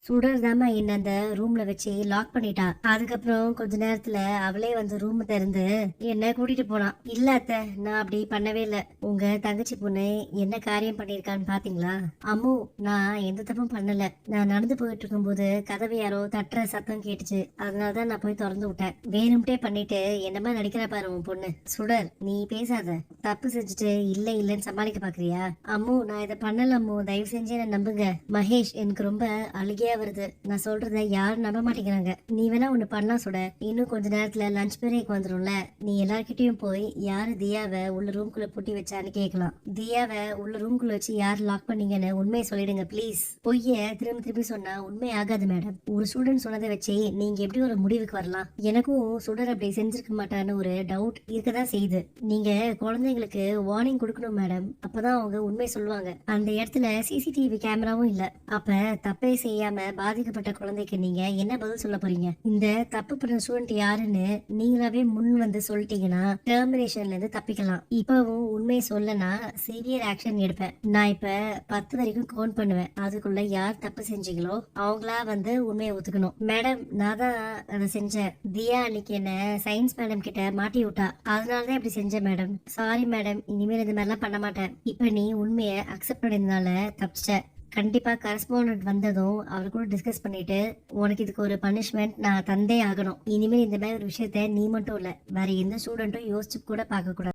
சுடர் தாமா என்ன அந்த ரூம்ல வச்சு லாக் பண்ணிட்டா. அதுக்கப்புறம் கொஞ்ச நேரத்துல அவளே வந்து ரூம் திறந்து என்ன கூட்டிட்டு போனா. இல்ல அத்தை, நான் அப்படி பண்ணவே இல்ல. உங்க தங்கச்சி பொண்ணு என்ன காரியம் பண்ணிருக்கான்னு பாத்தீங்களா? அம்மு, நான் எந்த தப்பும் பண்ணல. நான் நடந்து போயிட்டு இருக்கும் போது கதவை யாரோ தட்டுற சத்தம் கேட்டுச்சு. அதனாலதான் நான் போய் திறந்து விட்டேன். வேணும்ட்டே பண்ணிட்டு என்னமா நடிக்கிறா பாரு உன் பொண்ணு. சுடர், நீ பேசாத. தப்பு செஞ்சுட்டு இல்ல இல்லன்னு சமாளிக்க பாக்குறியா? அம்மு, நான் இதை பண்ணல அம்மு, தயவு செஞ்சு என்ன நம்புங்க. மகேஷ், எனக்கு ரொம்ப அழுகையா வருது. நான் சொல்றத யாரும் நம்ப மாட்டேங்கிறாங்க. நீ வேணா ஒண்ணு பண்ணலாம் சுட. இன்னும் கொஞ்ச நேரத்துல லஞ்ச் பிரேக் வந்துரும்ல. நீ எல்லார்கிட்டயும் போய் யாரு தியாவை உள்ள ரூம்குள்ள பூட்டி வச்சான்னு கேட்கலாம். தியாவை உள்ள ரூம்குள்ள வச்சு யார் லாக் பண்ணீங்கன்னு உண்மையை சொல்லிடுங்க ப்ளீஸ். பொய்ய திரும்பி திரும்பி சொன்னா உண்மை ஆகாது மேடம். ஒரு ஸ்டூடெண்ட் சொன்னதை வச்சு நீங்க எப்படி ஒரு முடிவுக்கு வரலாம்? எனக்கும் சுடர் அப்படி செஞ்சிருக்க மாட்டான்னு ஒரு டவுட் இருக்கதான் செய்யுது. நீங்க குழந்தைங்களுக்கு வார்னிங் கொடுக்கணும் மேடம். அப்பதான் அவங்க உண்மை சொல்லுவாங்க. அந்த இடத்துல சிசிடிவி கேமராவும் இல்ல. அப்ப தப்பே செய்யாம பாதிக்கப்பட்ட குழந்தைக்கு நீங்க என்ன பதில் சொல்ல போறீங்க? இந்த தப்பு பண்ண ஸ்டூடெண்ட் யாருன்னு நீங்களாவே முன் வந்து சொல்லிட்டீங்கன்னா டெர்மினேஷன்ல இருந்து தப்பிக்கலாம். இப்பவும் உண்மையை சொல்லனா சிவியர் ஆக்ஷன் எடுப்பேன். நான் இப்ப 10 வரைக்கும் கவுண்ட் பண்ணுவேன். அதுக்குள்ள யார் தப்பு செஞ்சீங்களோ அவங்களா வந்து உண்மையை ஒத்துக்கணும். மேடம், நான் தான் அதை செஞ்சேன். தியா அன்னைக்கு என்ன சயின்ஸ் மேடம் கிட்ட மாட்டி விட்டா. அதனாலதான் இப்படி செஞ்சேன் மேடம். சாரி மேடம், இனிமேல் இந்த மாதிரிலாம் பண்ண மாட்டேன். இப்ப நீ உண்மையை அக்செப்ட் பண்ணதுனால தப்பிச்ச. கண்டிப்பா கரஸ்பாண்டன்ட் வந்ததும் அவர் கூட டிஸ்கஸ் பண்ணிட்டு உனக்கு இதுக்கு ஒரு பனிஷ்மெண்ட் நான் தந்தே ஆகணும். இனிமேல் இந்த மாதிரி ஒரு விஷயத்த நீ மட்டும் இல்ல, வேற எந்த ஸ்டூடெண்ட்டும் யோசிச்சு கூட பார்க்க கூடாது.